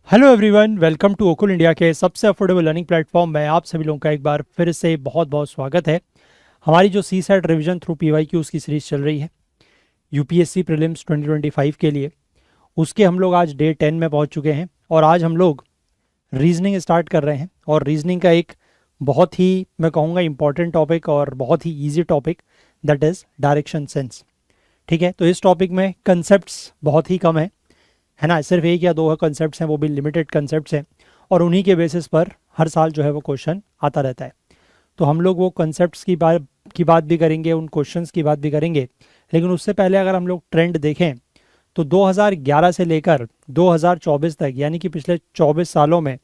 Hello everyone, welcome to Okul India के सबसे affordable learning platform में आप सभी लोगों का एक बार फिर से बहुत बहुत स्वागत है। हमारी जो सी सेट रिविजन थ्रू PYQs की सीरीज चल रही है यूपीएससी प्रीलिम्स 2025 के लिए, उसके हम लोग आज डे 10 में पहुंच चुके हैं और आज हम लोग रीजनिंग स्टार्ट कर रहे हैं। और रीजनिंग का एक बहुत ही, मैं कहूँगा, इंपॉर्टेंट टॉपिक और बहुत ही easy topic, that is direction sense. ठीक है, तो इस टॉपिक में कंसेप्ट्स बहुत ही कम है ना, सिर्फ एक या दो कंसेप्ट्स हैं, वो भी लिमिटेड कंसेप्ट्स हैं और उन्हीं के बेसिस पर हर साल जो है वो क्वेश्चन आता रहता है। तो हम लोग वो कंसेप्ट्स की बात भी करेंगे, उन क्वेश्चंस की बात भी करेंगे, लेकिन उससे पहले अगर हम लोग ट्रेंड देखें तो 2011 से लेकर 2024 तक, यानी कि पिछले 24 सालों में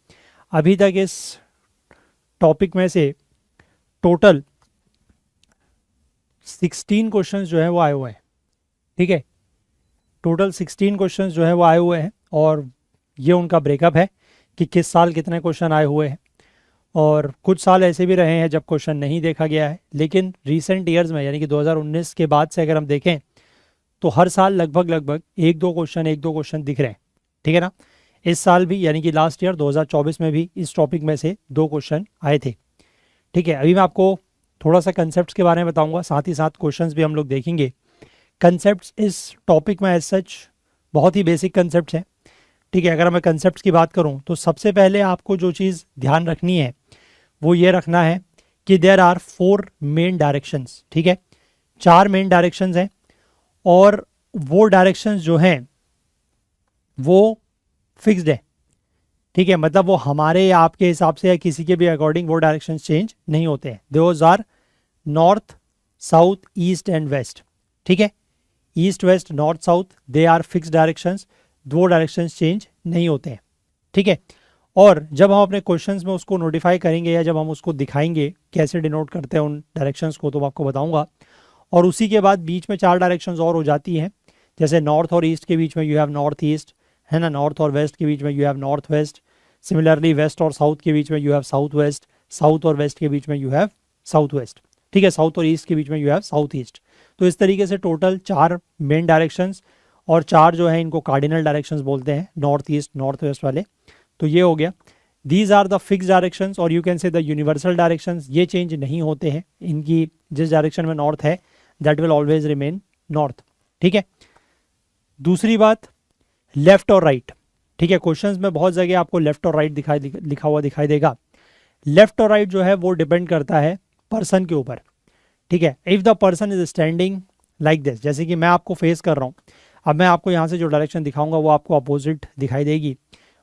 अभी तक इस टॉपिक में से टोटल 16 क्वेश्चंस जो है वो आए हुए हैं। ठीक है, टोटल 16 क्वेश्चंस जो है वो आए हुए हैं और ये उनका ब्रेकअप है कि किस साल कितने क्वेश्चन आए हुए हैं। और कुछ साल ऐसे भी रहे हैं जब क्वेश्चन नहीं देखा गया है, लेकिन रीसेंट ईयर्स में यानी कि 2019 के बाद से अगर हम देखें तो हर साल लगभग एक दो क्वेश्चन दिख रहे हैं। ठीक है ना, इस साल भी यानी कि लास्ट ईयर 2024 में भी इस टॉपिक में से 2 क्वेश्चन आए थे। ठीक है, अभी मैं आपको थोड़ा सा कंसेप्ट के बारे में बताऊंगा, साथ ही साथ क्वेश्चन भी हम लोग देखेंगे। कंसेप्ट इस टॉपिक में एज सच बहुत ही बेसिक कंसेप्ट हैं। ठीक है, अगर मैं कंसेप्ट की बात करूं तो सबसे पहले आपको जो चीज़ ध्यान रखनी है वो ये रखना है कि देयर आर 4 मेन डायरेक्शंस। ठीक है, 4 मेन डायरेक्शंस हैं और वो डायरेक्शंस जो हैं वो फिक्स्ड है। ठीक है, मतलब वो हमारे या आपके हिसाब से या किसी के भी अकॉर्डिंग वो डायरेक्शंस चेंज नहीं होते हैं। Those are north, south, east and west. ठीक है, east, west, north, south, they are fix directions, दो डायरेक्शंस चेंज नहीं होते हैं। ठीक है, और जब हम अपने क्वेश्चंस में उसको नोटिफाई करेंगे या जब हम उसको दिखाएंगे कैसे डिनोट करते हैं उन डायरेक्शंस को, तो मैं आपको बताऊंगा। और उसी के बाद बीच में 4 डायरेक्शंस और हो जाती हैं, जैसे नॉर्थ और ईस्ट के बीच में यू हैव नॉर्थ ईस्ट, है ना, नॉर्थ और वेस्ट के बीच में you have north west. Similarly west और साउथ के बीच में you have south west, south और वेस्ट के बीच में यू हैव साउथ वेस्ट। ठीक है, साउथ और ईस्ट के बीच में यू हैव साउथ ईस्ट। तो इस तरीके से टोटल 4 मेन डायरेक्शंस और 4 जो है इनको कार्डिनल डायरेक्शंस बोलते हैं, नॉर्थ ईस्ट नॉर्थ वेस्ट वाले। तो ये हो गया, these are the fix directions और you can say the universal directions. ये चेंज नहीं होते हैं, इनकी जिस डायरेक्शन में नॉर्थ है that will always remain north. ठीक है, दूसरी बात, लेफ्ट और राइट। ठीक है, क्वेश्चंस में बहुत जगह आपको लेफ्ट और राइट लिखा हुआ दिखाई देगा। लेफ्ट और राइट जो है वो डिपेंड करता है पर्सन के ऊपर। ठीक है, if the person is standing like this, जैसे कि मैं आपको फेस कर रहा हूँ, अब मैं आपको यहाँ से जो डायरेक्शन दिखाऊंगा वो आपको अपोजिट दिखाई देगी,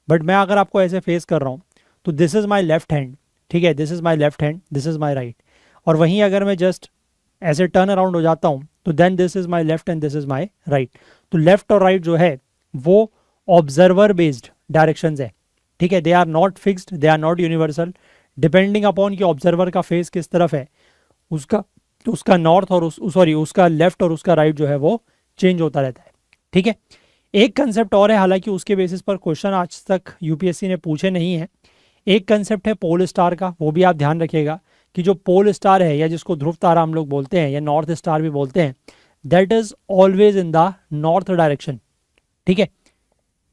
बट मैं अगर आपको ऐसे फेस कर रहा हूँ तो this is my left hand. ठीक है, this is my left hand, this is my right. और वहीं अगर मैं जस्ट ऐसे टर्न अराउंड हो जाता हूँ तो then this is my left and this is my right. तो लेफ्ट और राइट जो है वो ऑब्जर्वर बेस्ड डायरेक्शन है। ठीक है, they are not fixed, they are not universal, depending upon कि ऑब्जर्वर का फेस किस तरफ है उसका उसका नॉर्थ और उसका लेफ्ट और उसका राइट जो है वो चेंज होता रहता है। ठीक है, एक कंसेप्ट और है, हालांकि उसके बेसिस पर क्वेश्चन आज तक यूपीएससी ने पूछे नहीं है। एक कंसेप्ट है पोल स्टार का, वो भी आप ध्यान रखिएगा कि जो पोल स्टार है या जिसको ध्रुव तारा हम लोग बोलते हैं या नॉर्थ स्टार भी बोलते हैं, that is always in the north direction. ठीक है,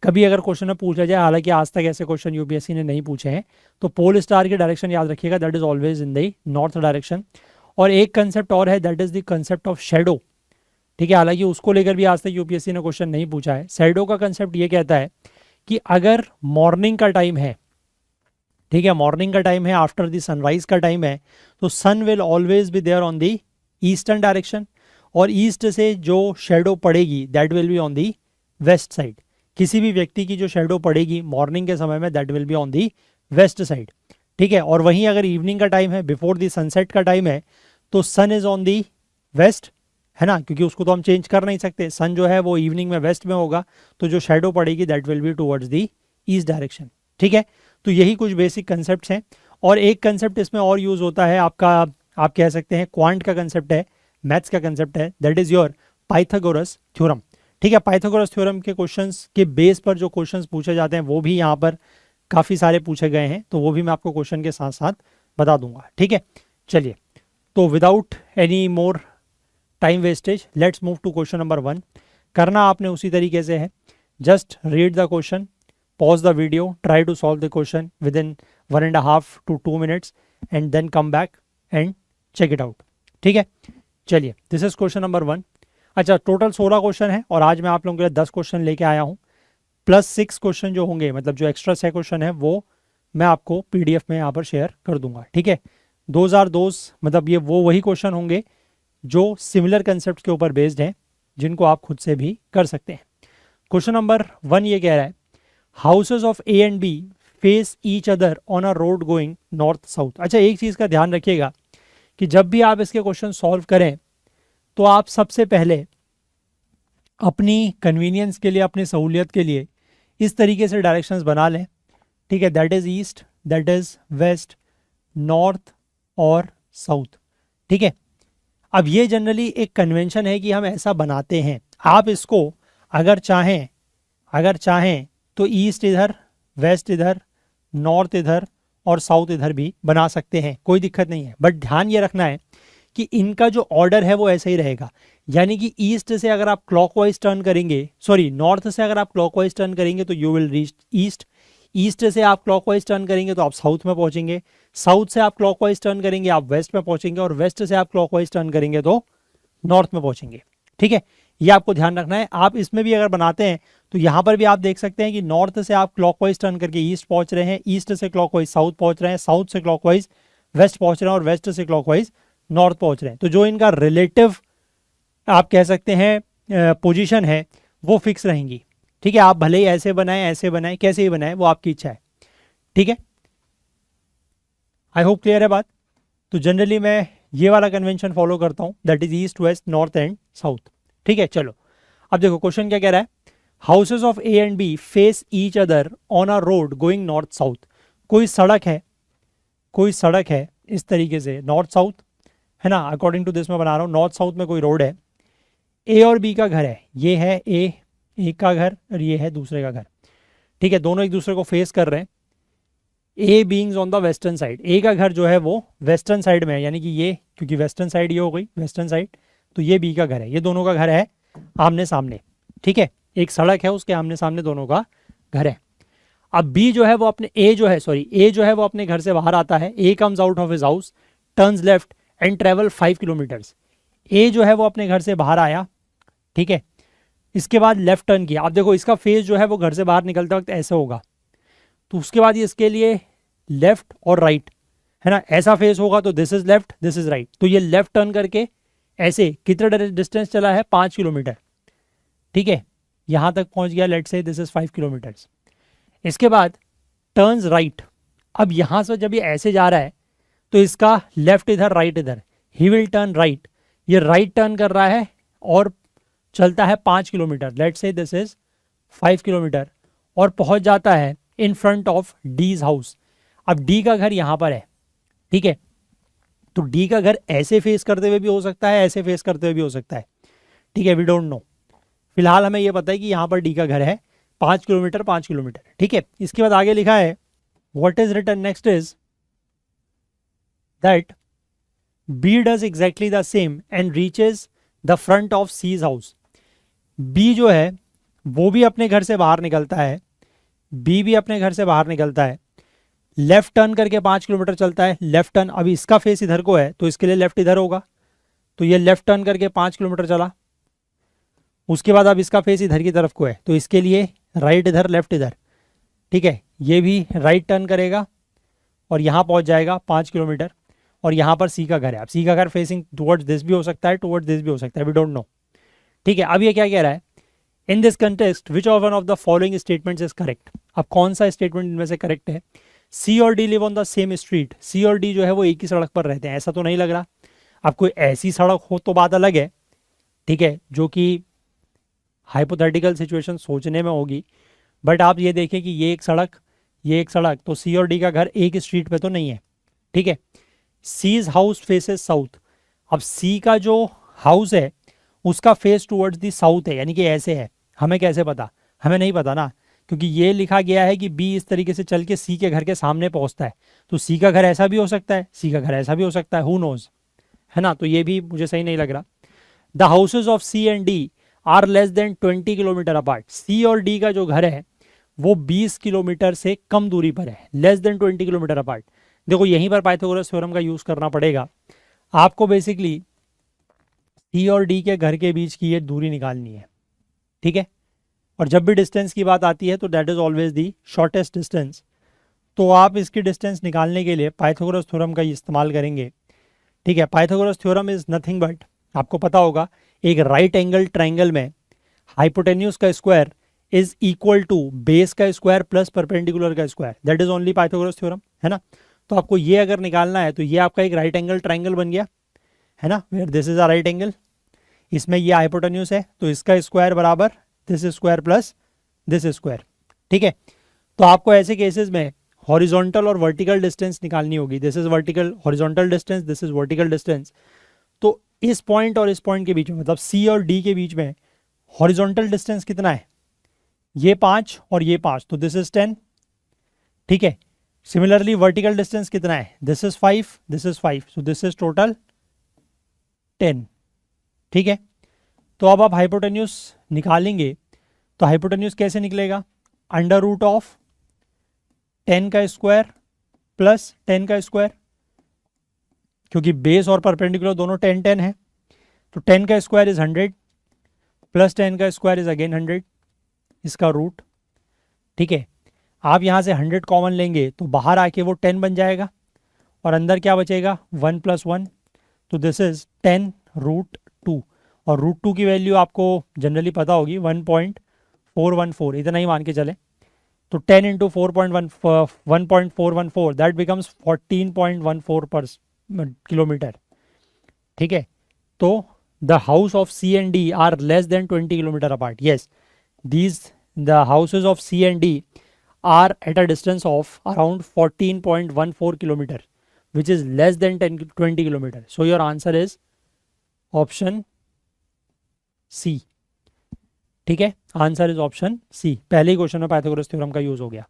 कभी अगर क्वेश्चन में पूछा जाए, हालांकि आज तक ऐसे क्वेश्चन यूपीएससी ने नहीं पूछे हैं, तो पोल स्टार की डायरेक्शन याद रखिएगा, that is always in the north direction. और एक कंसेप्ट और है, that is the concept of shadow. ठीक है, हालांकि उसको लेकर भी आज तक यूपीएससी ने क्वेश्चन नहीं पूछा है। शेडो का कंसेप्ट ये कहता है कि अगर मॉर्निंग का टाइम है, ठीक है, मॉर्निंग का टाइम है, आफ्टर द सनराइज का टाइम है, तो sun will always be there on the eastern direction और ईस्ट से जो शेडो पड़ेगी that will be on the west side. किसी भी व्यक्ति की जो शेडो पड़ेगी मॉर्निंग के समय में that will be on the west side. ठीक है, और वहीं अगर इवनिंग का टाइम है, बिफोर द सनसेट का टाइम है, तो सन इज ऑन दी वेस्ट, है ना, क्योंकि उसको तो हम चेंज कर नहीं सकते, सन जो है वो इवनिंग में वेस्ट में होगा, तो जो शेडो पड़ेगी that will be towards the east direction. ठीक है, तो यही कुछ बेसिक कंसेप्ट हैं। और एक कंसेप्ट इसमें और यूज होता है आपका, आप कह सकते हैं क्वांट का कंसेप्ट है, मैथ्स का कंसेप्ट है, that is your Pythagoras theorem. ठीक है, पाइथागोरस थ्योरम के क्वेश्चंस के बेस पर जो क्वेश्चंस पूछे जाते हैं वो भी यहाँ पर काफ़ी सारे पूछे गए हैं, तो वो भी मैं आपको क्वेश्चन के साथ साथ बता दूंगा। ठीक है, चलिए, तो without any more time wastage let's move to question number 1। करना आपने उसी तरीके से है, just read the question, pause the video, try to solve the question within 1.5 to 2 minutes and then come back and check it out. ठीक है, चलिए, this is question number 1. अच्छा, टोटल 16 क्वेश्चन है और आज मैं आप लोगों के लिए 10 क्वेश्चन लेके आया हूँ, प्लस 6 क्वेश्चन जो होंगे, मतलब जो एक्स्ट्रा 6 क्वेश्चन है वो मैं आपको PDF में यहाँ पर शेयर कर दूंगा. ठीक है, 2002 मतलब ये वही क्वेश्चन होंगे जो सिमिलर कंसेप्ट के ऊपर बेस्ड हैं, जिनको आप खुद से भी कर सकते हैं. क्वेश्चन नंबर 1 ये कह रहा है, houses of A and B face each other on a road going north south. अच्छा, एक चीज़ का ध्यान रखिएगा कि जब भी आप इसके क्वेश्चन सॉल्व करें तो आप सबसे पहले अपनी कन्वीनियंस के लिए, अपनी सहूलियत के लिए इस तरीके से डायरेक्शंस बना लें. ठीक है, that is east, that is west, north और साउथ. ठीक है, अब ये जनरली एक कन्वेंशन है कि हम ऐसा बनाते हैं. आप इसको अगर चाहें तो ईस्ट इधर, वेस्ट इधर, नॉर्थ इधर और साउथ इधर भी बना सकते हैं, कोई दिक्कत नहीं है. बट ध्यान ये रखना है कि इनका जो ऑर्डर है वो ऐसा ही रहेगा. यानी कि ईस्ट से अगर आप क्लॉकवाइज टर्न करेंगे, नॉर्थ से अगर आप क्लॉकवाइज टर्न करेंगे तो you will reach east. East से आप क्लॉकवाइज टर्न करेंगे तो आप साउथ में पहुंचेंगे. साउथ से आप क्लॉकवाइज टर्न करेंगे आप वेस्ट में पहुंचेंगे, और वेस्ट से आप क्लॉकवाइज टर्न करेंगे तो नॉर्थ में पहुंचेंगे. ठीक है, ये आपको ध्यान रखना है. आप इसमें भी अगर बनाते हैं तो यहाँ पर भी आप देख सकते हैं कि नॉर्थ से आप क्लॉकवाइज टर्न करके ईस्ट पहुंच रहे हैं, ईस्ट से क्लॉकवाइज साउथ पहुंच रहे हैं, साउथ से क्लॉकवाइज वेस्ट पहुंच रहे हैं और वेस्ट से क्लॉकवाइज नॉर्थ पहुंच रहे हैं. तो जो इनका रिलेटिव आप कह सकते हैं पोजीशन है वो फिक्स रहेंगी. ठीक है, आप भले ही ऐसे बनाएं, कैसे ही बनाएं, वो आपकी इच्छा है. ठीक है, आई होप क्लियर है बात. तो जनरली मैं ये वाला कन्वेंशन फॉलो करता हूं, that is east, west, north and south. ठीक है, चलो अब देखो क्वेश्चन क्या कह रहा है. Houses of A and B face each other on a road going north south. कोई सड़क है इस तरीके से नॉर्थ साउथ, है ना, अकॉर्डिंग टू दिस मैं बना रहा हूँ. नॉर्थ साउथ में कोई रोड है, A और B का घर है. ये है A एक का घर और ये है दूसरे का घर. ठीक है, दोनों एक दूसरे को फेस कर रहे हैं. A beings on the western side, A का घर जो है वो वेस्टर्न साइड में है, यानी कि ये, क्योंकि वेस्टर्न साइड ये हो गई वेस्टर्न साइड, तो ये B का घर है. ये दोनों का घर है आमने सामने. ठीक है, एक सड़क है, उसके आमने सामने दोनों का घर है. अब B जो है वो अपने A जो है वो अपने घर से बाहर आता है. A comes out of his house, turns left and travel 5 kilometres. A जो है वो अपने घर से बाहर आया. ठीक है, इसके बाद लेफ्ट टर्न किया. आप देखो इसका फेस जो है वो घर से बाहर निकलते वक्त ऐसे होगा, तो उसके बाद ये इसके लिए लेफ्ट और राइट, है ना, ऐसा फेस होगा तो this is left, this is right. तो ये लेफ्ट टर्न करके ऐसे कितना डिस्टेंस चला है, 5 किलोमीटर. ठीक है, यहां तक पहुंच गया. Let's say this is 5 kilometres. इसके बाद टर्न्स राइट. अब यहां से जब ये ऐसे जा रहा है तो इसका लेफ्ट इधर, राइट इधर, ही विल टर्न राइट. ये राइट टर्न कर रहा है और चलता है 5 kilometre. Let's say this is 5 kilometre और पहुंच जाता है in front of D's house. अब डी का घर यहां पर है. ठीक है, तो डी का घर ऐसे फेस करते हुए भी हो सकता है, ऐसे फेस करते हुए भी हो सकता है. ठीक है, वी डोंट नो. फिलहाल हमें यह पता है कि यहां पर डी का घर है, 5 किलोमीटर 5 किलोमीटर. ठीक है, इसके बाद आगे लिखा है what is written next is that B does exactly the same and reaches the front of C's house. B जो है वो भी अपने घर से बाहर निकलता है, बी भी अपने घर से बाहर निकलता है, लेफ्ट टर्न करके 5 किलोमीटर चलता है. लेफ्ट टर्न, अभी इसका फेस इधर को है तो इसके लिए लेफ्ट इधर होगा, तो ये लेफ्ट टर्न करके 5 किलोमीटर चला. उसके बाद अब इसका फेस इधर की तरफ को है तो इसके लिए राइट इधर, लेफ्ट इधर. ठीक है, ये भी राइट टर्न करेगा और यहाँ पहुँच जाएगा 5 किलोमीटर. और यहाँ पर सी का घर है. अब सी का घर फेसिंग टुवर्ड्स दिस भी हो सकता है, टुवर्ड्स दिस भी हो सकता है, वी डोंट नो. ठीक है, अब ये क्या कह रहा है, in this context which of one of the following statements is correct. अब कौन सा स्टेटमेंट इनमें से करेक्ट है. सी और D live on the same street. C और डी जो है वो एक ही सड़क पर रहते हैं, ऐसा तो नहीं लग रहा. अब कोई ऐसी सड़क हो तो बात अलग है. ठीक है, जो कि हाइपोथेटिकल सिचुएशन सोचने में होगी. बट आप ये देखें कि ये एक सड़क, तो सी और डी का घर एक स्ट्रीट पे तो नहीं है. ठीक है, सीज हाउस फेसेस साउथ. अब सी का जो हाउस है उसका फेस टुवर्ड्स दी साउथ है, यानी कि ऐसे है. हमें कैसे पता, हमें नहीं पता ना, क्योंकि ये लिखा गया है कि बी इस तरीके से चल के सी के घर के सामने पहुंचता है. तो सी का घर ऐसा भी हो सकता है, सी का घर ऐसा भी हो सकता है, हु नोज, है ना. तो ये भी मुझे सही नहीं लग रहा. The houses of C and D are less than 20 kilometre apart. C और डी का जो घर है वो 20 किलोमीटर से कम दूरी पर है, लेस देन 20 किलोमीटर अपार्ट। देखो यहीं पर पाइथागोरस थ्योरम का यूज करना पड़ेगा आपको। बेसिकली सी और डी के घर के बीच की ये दूरी निकालनी है, ठीक है। और जब भी डिस्टेंस की बात आती है तो that is always the shortest distance. तो आप इसकी डिस्टेंस निकालने के लिए पाइथागोरस थ्योरम का इस्तेमाल करेंगे, ठीक है। Pythagoras theorem is nothing but, आपको पता होगा, एक राइट एंगल ट्राइंगल में हाइपोटेन्यूज का square is equal to base का स्क्वायर प्लस परपेंडिकुलर का square, that is only Pythagoras theorem, है ना। तो आपको ये अगर निकालना है तो ये आपका एक राइट एंगल ट्राइंगल बन गया, है ना, where this is a right angle. इसमें ये हाइपोटेन्यूज है तो इसका स्क्वायर बराबर this square plus this square, ठीक है। तो आपको ऐसे केसेस में हॉरिजॉन्टल और वर्टिकल डिस्टेंस निकालनी होगी। This is vertical horizontal distance, this is vertical distance. तो इस पॉइंट और इस पॉइंट के बीच में, मतलब सी और डी के बीच में हॉरिजॉन्टल डिस्टेंस कितना है, ये 5 और ये 5, तो दिस इज 10, ठीक है। सिमिलरली वर्टिकल डिस्टेंस कितना है, this is 5, this is 5, so this is total 10, ठीक है। तो अब आप हाइपोटेन्यूज निकालेंगे तो हाइपोटेन्यूज कैसे निकलेगा, अंडर रूट ऑफ 10 का स्क्वायर प्लस 10 का स्क्वायर, क्योंकि बेस और परपेंडिकुलर दोनों 10 10 है। तो 10 का स्क्वायर इज 100 प्लस 10 का स्क्वायर इज अगेन 100, इसका रूट, ठीक है। आप यहाँ से 100 कॉमन लेंगे तो बाहर आके वो 10 बन जाएगा और अंदर क्या बचेगा, 1 + 1, तो दिस इज 10 √2। और √2 की वैल्यू आपको जनरली पता होगी 1.414, इतना ही मान के चले। तो 10 × 1.414 दैट बिकम्स 14.14 पर किलोमीटर, ठीक है। तो the house of C and D are less than 20 kilometre apart, yes, these the houses of C and D are at a distance of around 14.14 kilometer, which is less than 20 kilometer. So your answer is option C, ठीक है। Answer is option C. पहले ही question में Pythagoras theorem का use हो गया,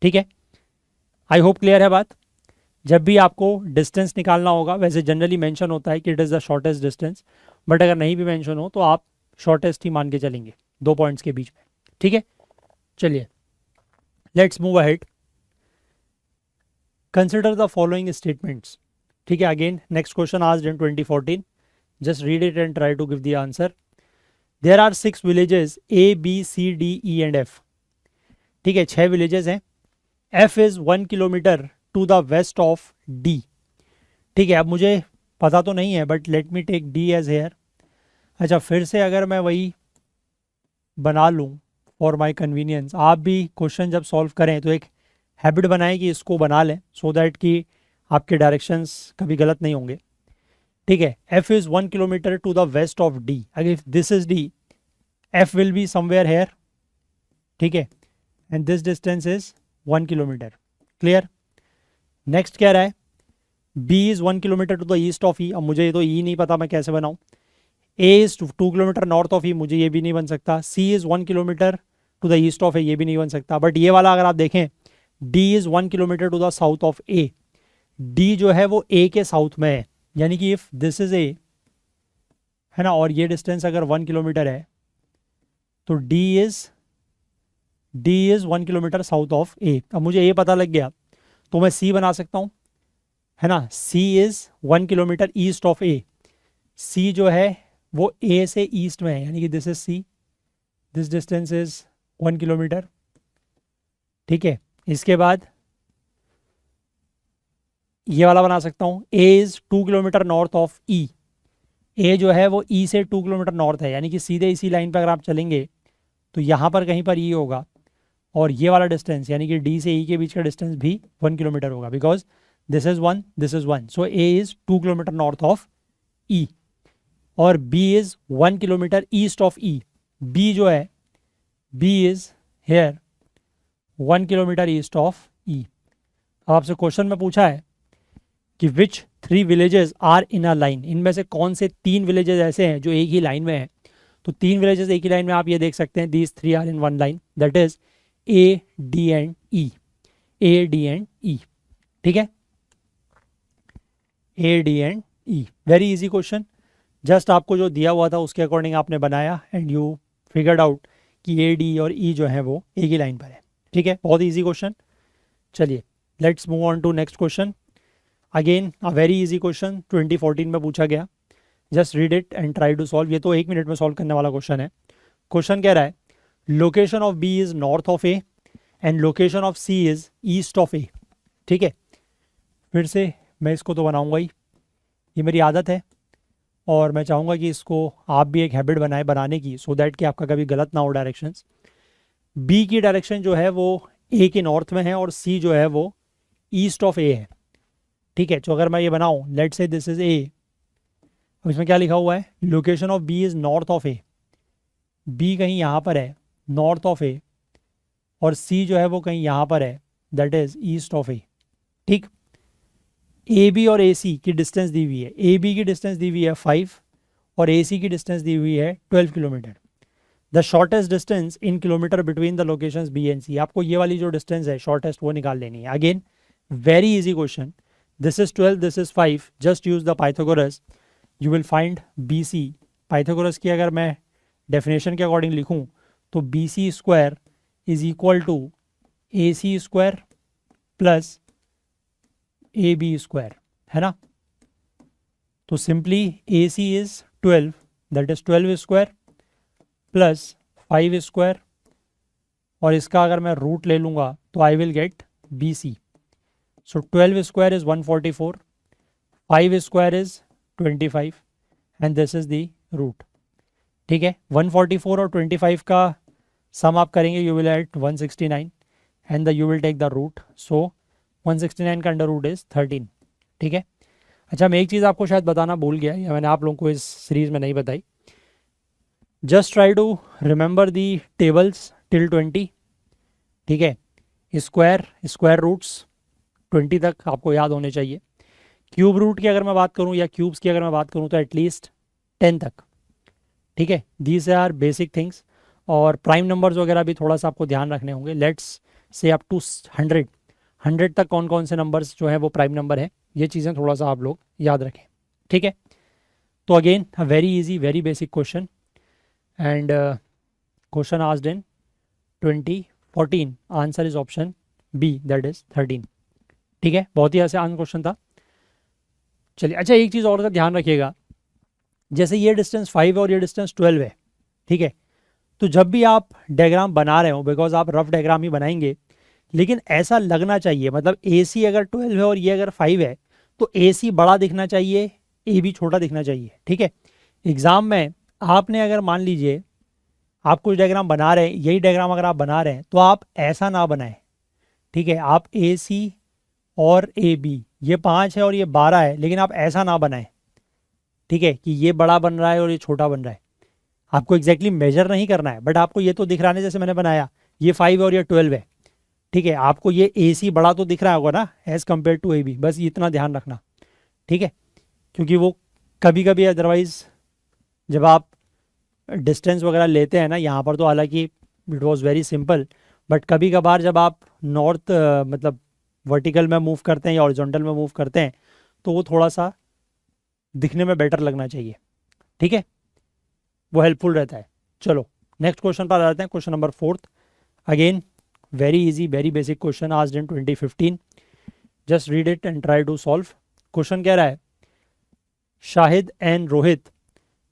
ठीक है। आई होप क्लियर है बात। जब भी आपको डिस्टेंस निकालना होगा, वैसे जनरली मेंशन होता है कि it is the shortest distance, but अगर नहीं भी मेंशन हो तो आप शॉर्टेस्ट ही मान के चलेंगे 2 पॉइंट्स के बीच में, ठीक है। चलिए let's move ahead. Consider the following statements, ठीक है। Again next question asked in 2014, just read it and try to give the answer. There are 6 villages A B C D E and F, ठीक है, 6 villages हैं। F is 1 kilometre to the west of D, ठीक है। अब मुझे पता तो नहीं है but let me take D as here. अच्छा, फिर से अगर मैं वही बना लूँ फॉर माई कन्वीनियंस, आप भी क्वेश्चन जब सॉल्व करें तो एक हैबिट बनाएं कि इसको बना लें, सो दैट कि आपके डायरेक्शंस कभी गलत नहीं होंगे, ठीक है। F is 1 kilometre to the west of D, अगर this is D, F will be somewhere here, ठीक है, and this distance is 1 kilometre, clear. Next क्या रहा है, B is 1 kilometre to the east of E। अब मुझे ये तो E नहीं पता, मैं कैसे बनाऊँ। A is 2 kilometre north of E, मुझे ये भी नहीं बन सकता। C is 1 kilometre to the east of A, ये भी नहीं बन सकता। बट ये वाला अगर आप देखें, D is 1 kilometre to the south of A, D जो है वो A के साउथ में है, यानी कि इफ दिस इज A, है ना, और ये डिस्टेंस अगर 1 किलोमीटर है तो D is 1 kilometre south of A। अब मुझे ये पता लग गया तो मैं C बना सकता हूँ, है ना। C is 1 kilometre east of A, C जो है वो A से ईस्ट में है, यानी कि this is C, this distance is 1 kilometre, ठीक है। इसके बाद ये वाला बना सकता हूँ, A is 2 kilometre north of E, A जो है वो E से 2 किलोमीटर नॉर्थ है, यानी कि सीधे इसी लाइन पर अगर आप चलेंगे तो यहाँ पर कहीं पर E होगा, और ये वाला डिस्टेंस यानी कि D से E के बीच का डिस्टेंस भी 1 किलोमीटर होगा, because this is 1, this is 1, so A is 2 kilometre north of E, और B is 1 kilometre east of E। B जो है, B is here 1 kilometre east of E। अब आपसे क्वेश्चन में पूछा है कि which 3 villages are in a line, इनमें से कौन से 3 विलेजेस ऐसे हैं जो एक ही लाइन में हैं। तो 3 विलेजेस एक ही लाइन में, आप ये देख सकते हैं, these 3 are in 1 line, that is A, D and E, A, D and E, ठीक है, A, D and E। Very easy question, just आपको जो दिया हुआ था उसके अकॉर्डिंग आपने बनाया एंड यू फिगर्ड आउट कि A, D और E जो है वो एक ही लाइन पर है, ठीक है, बहुत ईजी क्वेश्चन। चलिए let's move on to next question. Again a very easy question 2014 में पूछा गया। Just read it and try to solve. ये तो 1 मिनट में सॉल्व करने वाला क्वेश्चन है। क्वेश्चन कह रहा है location of B is north of A and location of C is east of A. ठीक है, फिर से मैं इसको तो बनाऊंगा ही, ये मेरी आदत है और मैं चाहूँगा कि इसको आप भी एक हैबिट बनाए बनाने की, सो दैट कि आपका कभी गलत ना हो डायरेक्शंस। बी की डायरेक्शन जो है वो ए के नॉर्थ में है और सी जो है वो ईस्ट ऑफ ए है। ठीक है, तो अगर मैं ये बनाऊँ, लेट्स से दिस इज ए, अब इसमें क्या लिखा हुआ है, location of B is north of A. B कहीं यहाँ पर है नॉर्थ ऑफ ए और सी जो है वो कहीं यहाँ पर है, that is east of A. ठीक, ए बी और ए सी की डिस्टेंस दी हुई है। ए बी की डिस्टेंस दी हुई है 5 और ए सी की डिस्टेंस दी हुई है 12 kilometre. The shortest distance in kilometre between the locations B and C. आपको ये वाली जो डिस्टेंस है शॉर्टेस्ट वो निकाल लेनी है। Again very easy question. This is 12, this is 5, just use the Pythagoras, you will find B C. Pythagoras की अगर मैं डेफिनेशन के अकॉर्डिंग लिखूँ तो B C square is equal to A C square plus A B square, है ना। तो simply A C is 12, that is 12 square plus 5 square, और इसका अगर मैं रूट ले लूँगा तो I will get B C. So 12 square is 144, 5 square is 25 and this is the root. ठीक है, 144 और 25 का सम आप करेंगे, you will get 169 and the you will take the root. So 169 का अंडर रूट इज 13। ठीक है, अच्छा मैं एक चीज़ आपको शायद बताना भूल गया, या मैंने आप लोगों को इस सीरीज़ में नहीं बताई। Just try to remember the tables till 20। ठीक है, स्क्वायर रूट्स 20 तक आपको याद होने चाहिए। क्यूब रूट की अगर मैं बात करूं या क्यूब्स की अगर मैं बात करूं तो एटलीस्ट 10 तक। ठीक है, दीज आर बेसिक थिंग्स। और प्राइम नंबर्स वगैरह भी थोड़ा सा आपको ध्यान रखने होंगे। लेट्स से अप टू 100 तक कौन कौन से नंबर्स जो है वो प्राइम नंबर है, ये चीज़ें थोड़ा सा आप लोग याद रखें। ठीक है, तो again a very easy very basic question and question asked in 2014, answer is option B, that is 13। ठीक है, बहुत ही आसान क्वेश्चन था। चलिए, अच्छा एक चीज़ और का ध्यान रखिएगा, जैसे ये डिस्टेंस 5 है और ये डिस्टेंस 12 है। ठीक है, तो जब भी आप डायग्राम बना रहे हो, बिकॉज आप रफ डायग्राम ही बनाएंगे, लेकिन ऐसा लगना चाहिए, मतलब ए सी अगर 12 है और ये अगर 5 है तो ए सी बड़ा दिखना चाहिए, ए बी छोटा दिखना चाहिए। ठीक है, एग्ज़ाम में आपने अगर मान लीजिए आप कुछ डायग्राम बना रहे हैं, यही डायग्राम अगर आप बना रहे हैं तो आप ऐसा ना बनाएं। ठीक है, आप ए सी और ए बी, ये 5 है और ये 12 है, लेकिन आप ऐसा ना बनाएं। ठीक है, कि ये बड़ा बन रहा है और ये छोटा बन रहा है। आपको एग्जैक्टली मेजर नहीं करना है, बट आपको ये तो दिख रहा है, जैसे मैंने बनाया ये 5 है और ये 12 है। ठीक है, आपको ये ए सी बड़ा तो दिख रहा होगा ना as compared to A B, बस इतना ध्यान रखना। ठीक है, क्योंकि वो कभी कभी अदरवाइज़ जब आप डिस्टेंस वगैरह लेते हैं ना, यहाँ पर तो हालांकि it was very simple, but कभी कभार जब आप नॉर्थ मतलब वर्टिकल में मूव करते हैं या हॉरिजॉन्टल में मूव करते हैं तो वो थोड़ा सा दिखने में बेटर लगना चाहिए। ठीक है, वो हेल्पफुल रहता है। चलो नेक्स्ट क्वेश्चन पर आ जाते हैं, question number 4। Again very easy very basic question asked in 2015, just read it and try to solve. Question कह रहा है Shahid and Rohit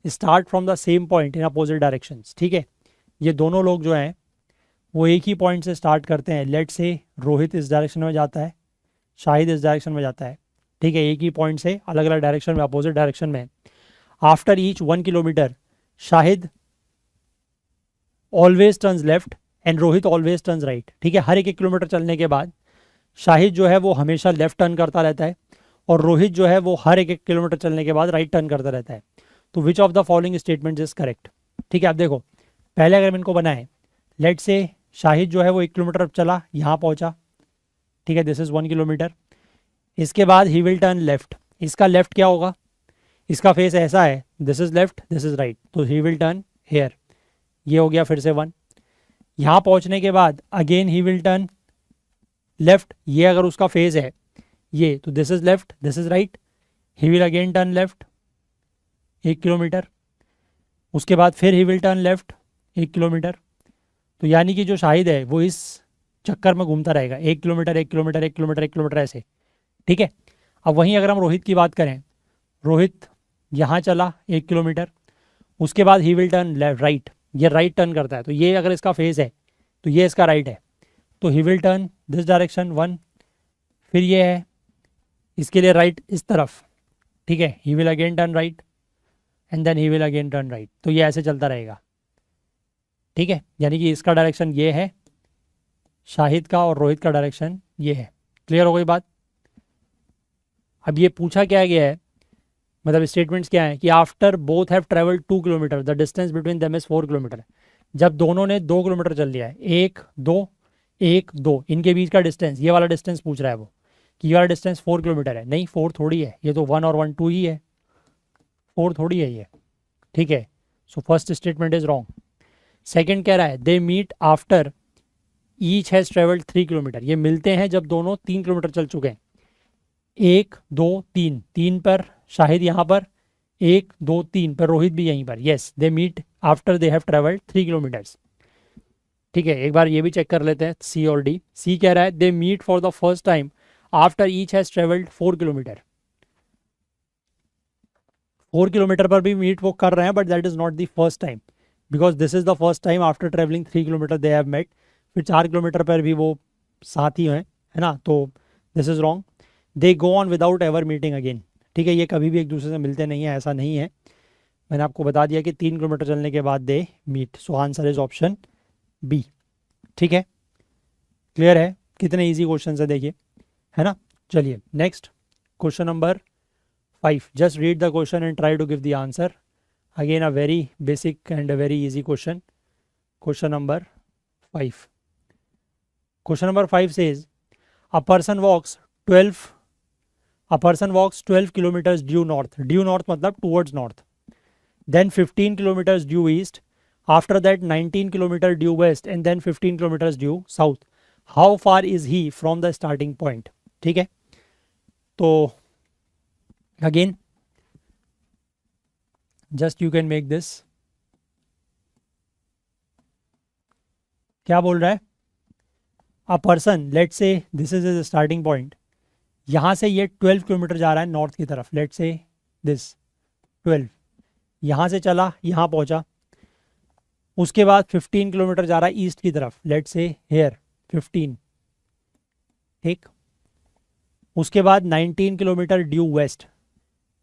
start from the same point in opposite directions. ठीक है, ये दोनों लोग जो हैं वो एक ही पॉइंट से स्टार्ट करते हैं। लेट से रोहित इस डायरेक्शन में जाता है, शाहिद इस डायरेक्शन में जाता है। ठीक है, एक ही पॉइंट से अलग अलग डायरेक्शन में, अपोजिट डायरेक्शन में। After each 1 kilometre Shahid always turns left and Rohit always turns right. ठीक है, हर 1 किलोमीटर चलने के बाद शाहिद जो है वो हमेशा लेफ्ट टर्न करता रहता है और रोहित जो है वो हर 1 किलोमीटर चलने के बाद राइट टर्न करता रहता है। तो which of the following statement is correct. ठीक है, आप देखो पहले अगर हम इनको बनाएं, लेट से शाहिद जो है वो 1 किलोमीटर चला, यहाँ पहुँचा। ठीक है, दिस इज़ 1 किलोमीटर। इसके बाद ही विल टर्न लेफ्ट। इसका लेफ्ट क्या होगा, इसका फेस ऐसा है, this is left this is right, तो ही विल टर्न हेयर। ये हो गया फिर से 1। यहाँ पहुँचने के बाद again he will turn left. ये अगर उसका फेस है ये, तो this is left this is right, he will again turn left 1 kilometre. उसके बाद फिर ही विल टर्न लेफ्ट 1 किलोमीटर। तो यानी कि जो शाहिद है वो इस चक्कर में घूमता रहेगा, 1 किलोमीटर 1 किलोमीटर 1 किलोमीटर 1 किलोमीटर ऐसे, ठीक है। अब वहीं अगर हम रोहित की बात करें, रोहित यहाँ चला 1 किलोमीटर, उसके बाद ही विल टर्न लेफ्ट राइट, ये राइट टर्न करता है, तो ये अगर इसका फेस है तो ये इसका राइट है, तो ही विल टर्न दिस डायरेक्शन 1, फिर ये है इसके लिए राइट इस तरफ, ठीक है, he will again turn right and then he will again turn right, तो ये ऐसे चलता रहेगा, ठीक है। यानी कि इसका डायरेक्शन ये है शाहिद का और रोहित का डायरेक्शन ये है। क्लियर हो गई बात। अब ये पूछा क्या गया है, मतलब स्टेटमेंट्स क्या है कि after both have travelled 2 kilometre the distance between them is 4 kilometre. जब दोनों ने 2 किलोमीटर चल लिया है, 1 2 इनके बीच का डिस्टेंस, ये वाला डिस्टेंस पूछ रहा है वो कि ये वाला डिस्टेंस 4 किलोमीटर है, नहीं 4 थोड़ी है, ये तो 1 और 1 2 ही है, 4 थोड़ी है ये, ठीक है। So first statement is wrong. Second कह रहा है they meet after each has travelled 3 kilometre, ये मिलते हैं जब दोनों 3 किलोमीटर चल चुके हैं। 1 2 3, 3 पर शाहिद यहाँ पर, 1 2 3 पर रोहित भी यहीं पर, yes they meet after they have travelled 3 kilometres, ठीक है। एक बार ये भी चेक कर लेते हैं सी और डी। सी कह रहा है they meet for the first time after each has travelled 4 kilometre, 4 kilometre पर भी मीट वो कर रहे हैं, but that is not the first time because this is the first time after travelling 3 kilometre they have met. फिर 4 kilometre पर भी वो साथ ही हैं, है ना, तो this is wrong. They go on without ever meeting again, ठीक है, ये कभी भी एक दूसरे से मिलते नहीं है, ऐसा नहीं है। मैंने आपको बता दिया कि 3 किलोमीटर चलने के बाद they meet, so answer is option B, ठीक है। क्लियर है, कितने इजी क्वेश्चन है देखिए, है ना। चलिए next question number 5, just read the question and try to give the answer. Again a very basic and a very easy question. Question number 5, question number 5 says a person walks 12 kilometers due north, due north मतलब towards north, then 15 kilometers due east, after that 19 kilometer due west and then 15 kilometers due south. How far is he from the starting point? ठीक है, तो again just you can make this, क्या बोल रहा है, a person let's say this is his starting point, यहाँ से ये 12 किलोमीटर जा रहा है नॉर्थ की तरफ, लेट से दिस 12, यहाँ से चला यहाँ पहुँचा, उसके बाद 15 किलोमीटर जा रहा है ईस्ट की तरफ, लेट से हेयर 15, ठीक। उसके बाद 19 किलोमीटर ड्यू वेस्ट,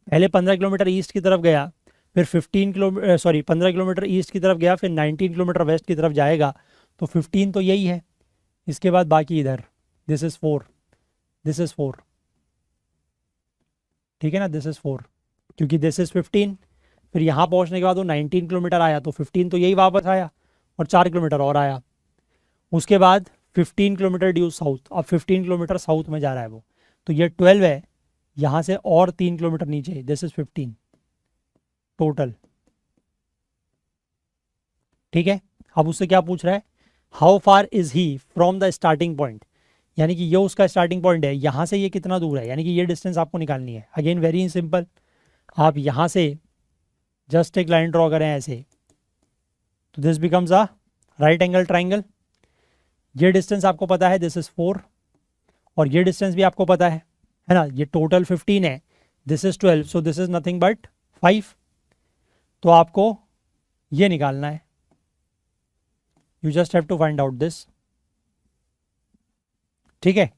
पहले 15 किलोमीटर ईस्ट की तरफ गया, फिर 15 किलोमीटर ईस्ट की तरफ गया, फिर 19 किलोमीटर वेस्ट की तरफ जाएगा, तो 15 तो यही है, इसके बाद बाकी इधर, दिस इज़ 4, दिस इज़ 4, ठीक है ना, दिस इज़ 4, क्योंकि दिस इज़ 15, फिर यहाँ पहुँचने के बाद वो 19 किलोमीटर आया, तो 15 तो यही वापस आया और 4 किलोमीटर और आया। उसके बाद 15 किलोमीटर ड्यू साउथ, अब 15 किलोमीटर साउथ में जा रहा है वो, तो ये 12 है, यहाँ से और 3 किलोमीटर नीचे, दिस इज़ 15 टोटल, ठीक है। अब उससे क्या पूछ रहा है, how far is he from the starting point, यानी कि ये उसका स्टार्टिंग पॉइंट है, यहाँ से ये कितना दूर है, यानी कि ये डिस्टेंस आपको निकालनी है। अगेन वेरी सिंपल, आप यहाँ से जस्ट एक लाइन ड्रॉ करें ऐसे, तो this becomes a right angle triangle. ये डिस्टेंस आपको पता है, दिस इज़ 4, और ये डिस्टेंस भी आपको पता है ना, ये टोटल 15 है, this is 12, so this is nothing but 5, तो आपको ये निकालना है, you just have to find out this, ठीक है,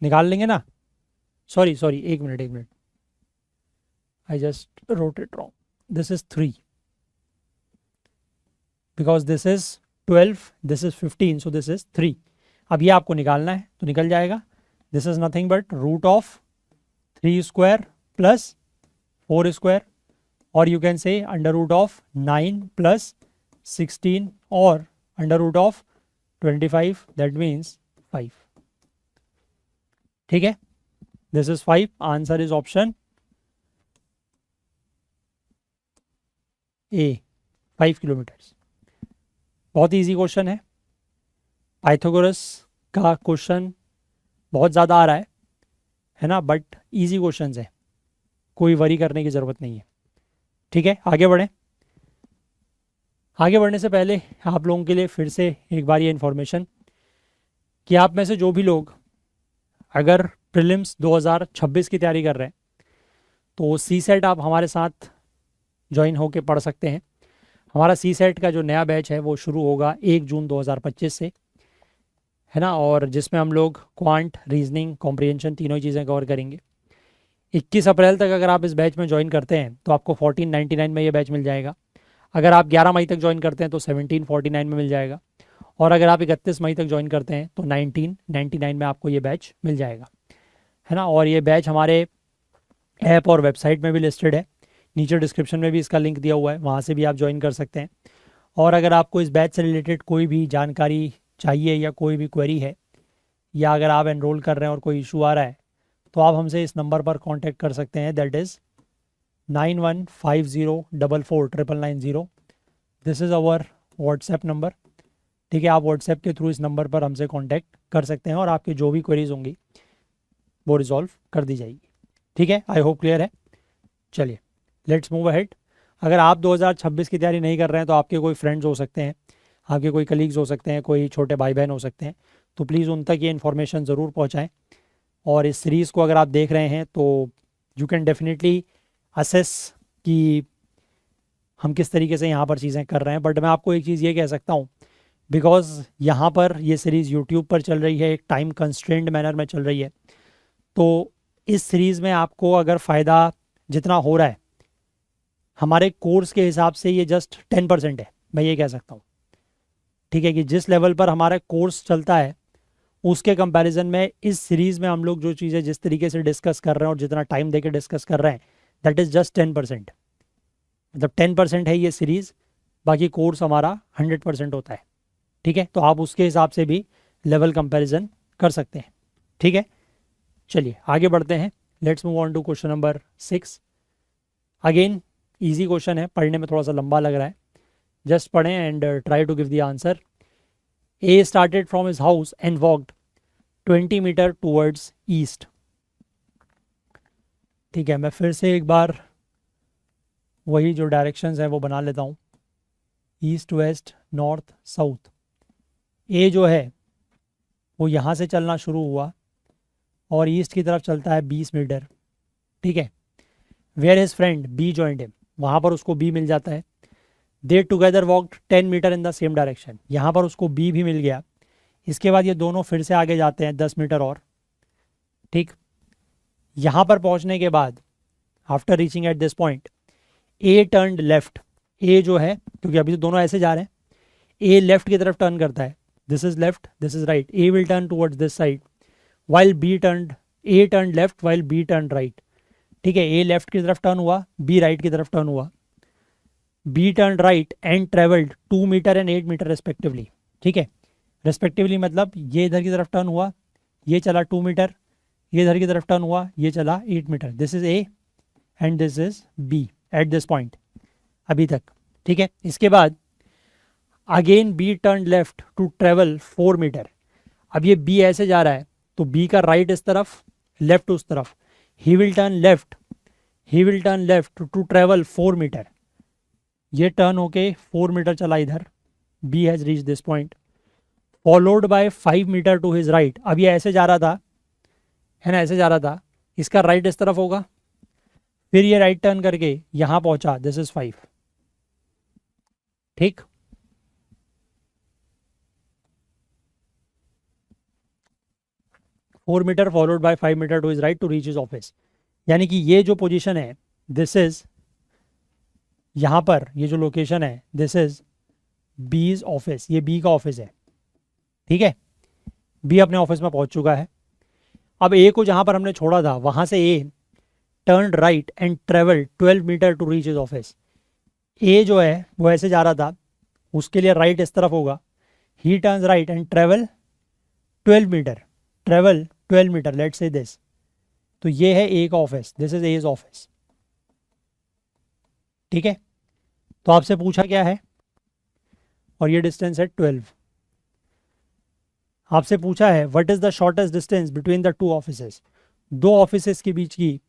निकाल लेंगे ना। सॉरी एक minute, I just wrote it wrong. This is 3 because this is 12, this is 15, so this is 3. अब ये आपको निकालना है, तो निकल जाएगा, this is nothing but root of 3 square plus 4 square, or you can say under root of 9 plus 16 or under root of 25, that means 5, ठीक है, this is 5, answer is option A, 5 kilometres. बहुत इजी क्वेश्चन है, Pythagoras का question बहुत ज़्यादा आ रहा है ना, बट इजी क्वेश्चंस है, कोई वरी करने की ज़रूरत नहीं है, ठीक है। आगे बढ़ें, आगे बढ़ने से पहले आप लोगों के लिए फिर से एक बार ये इन्फॉर्मेशन कि आप में से जो भी लोग अगर प्रीलिम्स 2026 की तैयारी कर रहे हैं तो सी सेट आप हमारे साथ ज्वाइन होकर पढ़ सकते हैं। हमारा सी सेट का जो नया बैच है वो शुरू होगा 1 जून 2025 से, है ना, और जिसमें हम लोग क्वांट, रीजनिंग, कॉम्प्रिहेंशन तीनों ही चीज़ें कवर करेंगे। 21 अप्रैल तक अगर आप इस बैच में ज्वाइन करते हैं तो आपको 1499 में ये बैच मिल जाएगा। अगर आप 11 मई तक ज्वाइन करते हैं तो 1749 में मिल जाएगा, और अगर आप 31 मई तक ज्वाइन करते हैं तो 1999 में आपको ये बैच मिल जाएगा, है ना। और ये बैच हमारे ऐप और वेबसाइट में भी लिस्टेड है, नीचे डिस्क्रिप्शन में भी इसका लिंक दिया हुआ है, वहाँ से भी आप ज्वाइन कर सकते हैं। और अगर आपको इस बैच से रिलेटेड कोई भी जानकारी चाहिए या कोई भी क्वेरी है, या अगर आप एनरोल कर रहे हैं और कोई इशू आ रहा है, तो आप हमसे इस नंबर पर कांटेक्ट कर सकते हैं, that is 9150449990। This is our WhatsApp number, ठीक है। आप व्हाट्सएप के थ्रू इस नंबर पर हमसे कांटेक्ट कर सकते हैं और आपकी जो भी क्वेरीज होंगी वो रिजॉल्व कर दी जाएगी, ठीक है। आई होप क्लियर है। चलिए लेट्स मूव अहेड। अगर आप 2026 की तैयारी नहीं कर रहे हैं तो आपके कोई फ्रेंड्स हो सकते हैं, आपके कोई कलीग्स हो सकते हैं, कोई छोटे भाई बहन हो सकते हैं, तो प्लीज़ उन तक ये इन्फॉर्मेशन ज़रूर पहुँचाएँ। और इस सीरीज़ को अगर आप देख रहे हैं तो यू कैन डेफिनेटली असेस कि हम किस तरीके से यहाँ पर चीज़ें कर रहे हैं। बट मैं आपको एक चीज़ ये कह सकता हूँ, बिकॉज़ यहाँ पर ये सीरीज़ यूट्यूब पर चल रही है, एक टाइम कंस्ट्रेंड मैनर में चल रही है, तो इस सीरीज़ में आपको अगर फ़ायदा जितना हो रहा है हमारे कोर्स के हिसाब से ये जस्ट 10% है, मैं ये कह सकता हूँ, ठीक है। कि जिस लेवल पर हमारा कोर्स चलता है उसके कंपैरिजन में इस सीरीज़ में हम लोग जो चीज़ें जिस तरीके से डिस्कस कर रहे हैं और जितना टाइम देके डिस्कस कर रहे हैं, दैट इज़ जस्ट 10%। मतलब 10% है ये सीरीज़, बाकी कोर्स हमारा 100% होता है, ठीक है। तो आप उसके हिसाब से भी लेवल कंपैरिजन कर सकते हैं, ठीक है। चलिए आगे बढ़ते हैं। Let's move on to question number 6। Again easy question है, पढ़ने में थोड़ा सा लंबा लग रहा है, जस्ट पढ़ें and try to give the answer. A started from his house and walked 20 metre towards east। ठीक है, मैं फिर से एक बार वही जो डायरेक्शंस है वो बना लेता हूँ, ईस्ट, वेस्ट, नॉर्थ, साउथ। ए जो है वो यहाँ से चलना शुरू हुआ और ईस्ट की तरफ चलता है 20 मीटर, ठीक है। Where his friend B joined him, वहाँ पर उसको बी मिल जाता है। They together walked 10 metre in the same direction, यहाँ पर उसको बी भी मिल गया। इसके बाद ये दोनों फिर से आगे जाते हैं 10 मीटर और, ठीक। यहाँ पर पहुँचने के बाद after reaching at this point A turn left. A जो है, क्योंकि अभी तो दोनों ऐसे जा रहे हैं, ए लेफ्ट की तरफ टर्न करता है, this is left, this is right. A will turn towards this side while be turn, A turn left while B turn right, ठीक है। ए लेफ्ट की तरफ टर्न हुआ, बी राइट की तरफ टर्न हुआ। B turn right and travelled 2 metre and 8 metre respectively, ठीक है। रेस्पेक्टिवली मतलब ये इधर की तरफ टर्न हुआ, ये चला 2 मीटर, ये इधर की तरफ टर्न हुआ, ये चला 8 metre. This is A and this is B at this point अभी तक, ठीक है। इसके बाद अगेन B turn left to travel 4 metre. अब ये बी ऐसे जा रहा है तो बी का राइट इस तरफ, लेफ्ट उस तरफ। He will turn left, he will turn left to travel 4 metre. ये टर्न होके 4 मीटर चला इधर, B has reach this point, followed by 5 metre to his right. अब ये ऐसे जा रहा था, है ना, ऐसे जा रहा था, इसका राइट इस तरफ होगा, फिर ये राइट टर्न करके यहाँ पहुंचा, दिस इज 5, ठीक। Four metre followed by 5 metre to his right to reach his office. यानी कि ये जो पोजीशन है, दिस इज, यहाँ पर ये जो लोकेशन है, दिस इज बीज ऑफिस, ये बी का ऑफिस है, ठीक है। बी अपने ऑफिस में पहुंच चुका है। अब ए को जहाँ पर हमने छोड़ा था वहाँ से A turn right and travel 12 metre to reach his office. A जो है वो ऐसे जा रहा था, उसके लिए राइट इस तरफ होगा, he turns right and travel 12 metre, travel 12 metre, let's say this. तो ये है ए का office, this is A's office, ठीक है। तो आपसे पूछा क्या है, और ये डिस्टेंस है 12। आपसे पूछा है what is the shortest distance between the two offices, दो ऑफिसेस के बीच की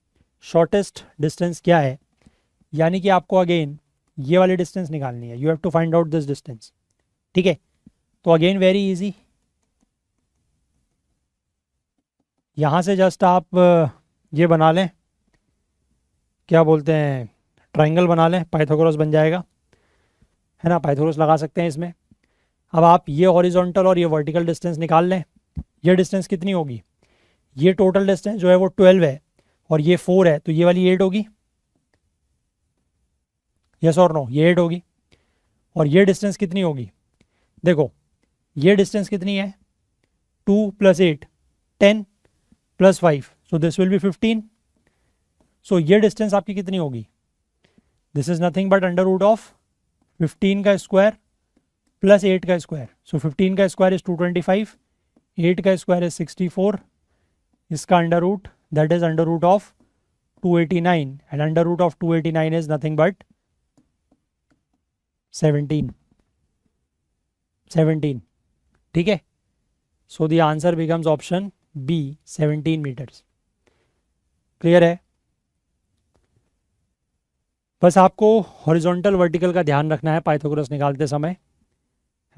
शॉर्टेस्ट डिस्टेंस क्या है। यानी कि आपको अगेन ये वाली डिस्टेंस निकालनी है, you have to find out this distance. ठीक है, तो अगेन वेरी इजी, यहाँ से जस्ट आप ये बना लें, क्या बोलते हैं, ट्राइंगल बना लें, पाइथागोरस बन जाएगा, है ना, पाइथागोरस लगा सकते हैं इसमें। अब आप ये हॉरिजॉन्टल और ये वर्टिकल डिस्टेंस निकाल लें। ये डिस्टेंस कितनी होगी, ये टोटल डिस्टेंस जो है वो 12 है और ये 4 है, तो ये वाली 8 होगी, यस और नो, ये 8 होगी। और ये डिस्टेंस कितनी होगी, देखो ये डिस्टेंस कितनी है, 2 + 8 10 + 5, सो दिस विल बी 15। सो ये डिस्टेंस आपकी कितनी होगी, दिस इज नथिंग बट √15 का स्क्वायर + 8 का स्क्वायर। सो 15 का स्क्वायर इज 225, 8 का स्क्वायर इज 64, इसका √ that is √289 and √289 is nothing but 17। ठीक है, so the answer becomes option B 17 metres. Clear है, बस आपको हॉरिजॉन्टल वर्टिकल का ध्यान रखना है पाइथागोरस निकालते समय,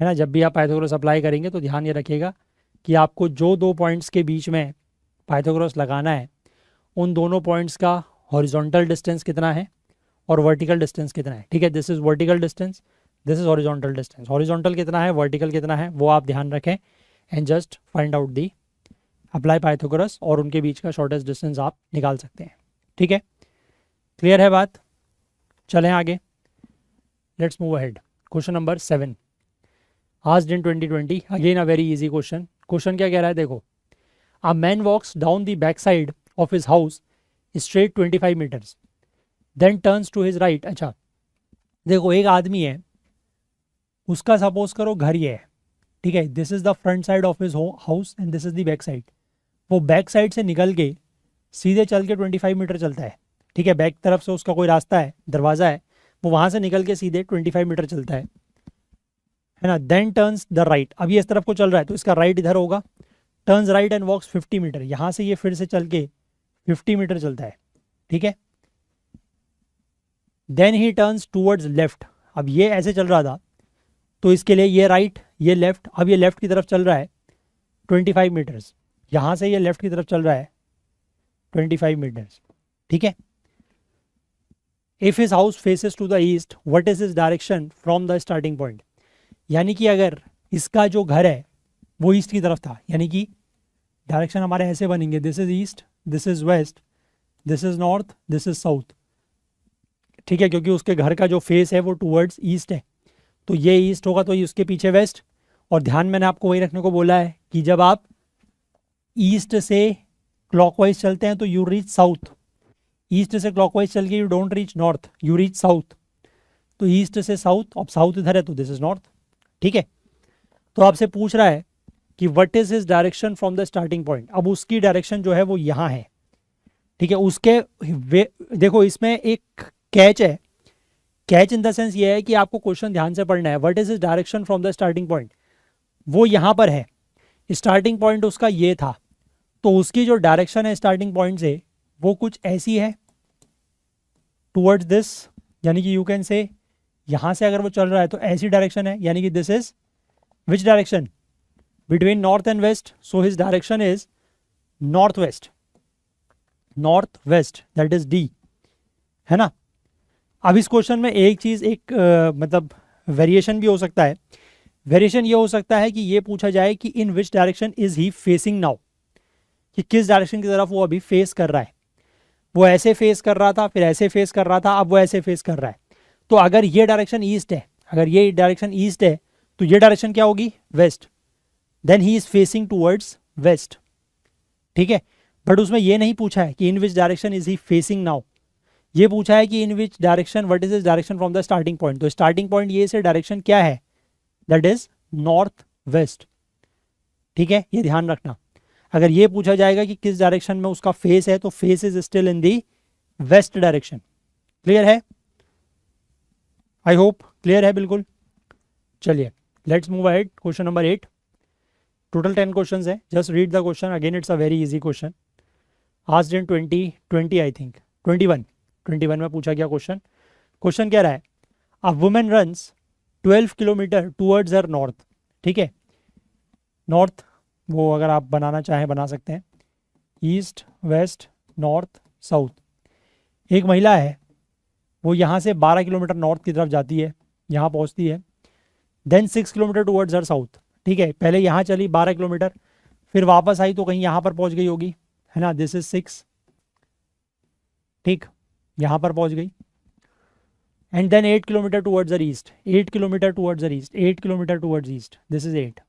है ना। जब भी आप पाइथागोरस अप्लाई करेंगे तो ध्यान ये रखिएगा कि आपको जो 2 पॉइंट्स के बीच में पाइथागोरस लगाना है उन दोनों पॉइंट्स का हॉरिजॉन्टल डिस्टेंस कितना है और वर्टिकल डिस्टेंस कितना है। ठीक है, this is vertical distance, this is horizontal distance, horizontal कितना है, वर्टिकल कितना है, वो आप ध्यान रखें and just find out the apply Pythagoras और उनके बीच का शॉर्टेस्ट डिस्टेंस आप निकाल सकते हैं। ठीक है, क्लियर है बात, चलें आगे, let's move ahead. Question number 7 asked in 2020, again a very easy question. Question क्या कह रहा है, देखो, a man walks down the back side of his house straight 25 metres, then turns to his right. अच्छा देखो, एक आदमी है, उसका सपोज करो घर ये है, ठीक है, this is the front side of his house and this is the back side. वो बैक साइड से निकल के सीधे चल के 25 मीटर चलता है। ठीक है, बैक तरफ से उसका कोई रास्ता है, दरवाज़ा है, वो वहाँ से निकल के सीधे 25 मीटर चलता है ना। देन टर्न्स द राइट, अब ये इस तरफ को चल रहा है तो इसका राइट इधर होगा, turns right and walks 50 metre, यहाँ से ये फिर से चल के 50 मीटर चलता है। ठीक है, then he turns towards left, अब ये ऐसे चल रहा था तो इसके लिए ये राइट ये लेफ्ट, अब ये लेफ्ट की तरफ चल रहा है 25 मीटर्स, यहाँ से ये लेफ्ट की तरफ चल रहा है 25 मीटर्स। ठीक है, if his house faces to the east what is his direction from the starting point, यानी कि अगर इसका जो घर है वो ईस्ट की तरफ था, यानी कि डायरेक्शन हमारे ऐसे बनेंगे, this is east, this is west, this is north, this is south. ठीक है, क्योंकि उसके घर का जो फेस है वो टूवर्ड्स ईस्ट है, तो ये ईस्ट होगा तो ये उसके पीछे वेस्ट। और ध्यान मैंने आपको वही रखने को बोला है कि जब आप ईस्ट से क्लॉकवाइज चलते हैं तो यू रीच साउथ, ईस्ट से क्लॉकवाइज चल के you don't reach north, you reach south. तो ईस्ट से साउथ, अब साउथ इधर है तो दिस इज नॉर्थ। ठीक है, तो आपसे पूछ रहा है कि what is his direction from the starting point, अब उसकी डायरेक्शन जो है वो यहाँ है। ठीक है, उसके देखो इसमें एक कैच है, कैच इन द सेंस ये है कि आपको क्वेश्चन ध्यान से पढ़ना है। What is his direction from the starting point, वो यहाँ पर है, स्टार्टिंग पॉइंट उसका ये था, तो उसकी जो डायरेक्शन है स्टार्टिंग पॉइंट से वो कुछ ऐसी है टूवर्ड्स दिस, यानी कि यू कैन से यहाँ से अगर वो चल रहा है तो ऐसी डायरेक्शन है, यानी कि this is which direction, between north and west, so his direction is north west, north west, that is D, है ना। अब इस क्वेश्चन में एक चीज़ मतलब वेरिएशन भी हो सकता है। वेरिएशन ये हो सकता है कि ये पूछा जाए कि in which direction is he facing now, कि किस डायरेक्शन की तरफ वो अभी फेस कर रहा है। वो ऐसे फेस कर रहा था, फिर ऐसे फेस कर रहा था, अब वो ऐसे फेस कर रहा है। तो अगर ये डायरेक्शन ईस्ट है, अगर ये डायरेक्शन ईस्ट है तो ये डायरेक्शन क्या होगी, west, then he is facing towards west. ठीक है, बट उसमें ये नहीं पूछा है कि in which direction is he facing now, ये पूछा है कि in which direction what is is direction from the starting point. तो स्टार्टिंग पॉइंट ये से डायरेक्शन क्या है, दैट इज नॉर्थ वेस्ट। ठीक है, ये ध्यान रखना। अगर ये पूछा जाएगा कि किस डायरेक्शन में उसका फेस है तो face is still in the west direction. Clear है, आई होप क्लियर है बिल्कुल। चलिए let's move ahead, question number 8। Total 10 question है, just read the question again, it's a very easy question, asked in 2020 I think 21 में पूछा गया question. Question कह रहा है a women runs 12 kilometre towards her north, ठीक है, नॉर्थ वो अगर आप बनाना चाहें बना सकते हैं, ईस्ट वेस्ट नॉर्थ साउथ। एक महिला है, वो यहाँ से 12 किलोमीटर नॉर्थ की तरफ जाती है, यहाँ पहुँचती है, then 6 kilometre towards her south, ठीक है, पहले यहाँ चली 12 किलोमीटर, फिर वापस आई तो कहीं यहाँ पर पहुँच गई होगी, है ना, दिस इज 6, ठीक, यहाँ पर पहुँच गई, and then 8 kilometre towards the east, 8 kilometre towards the east, 8 kilometre towards east, this is 8,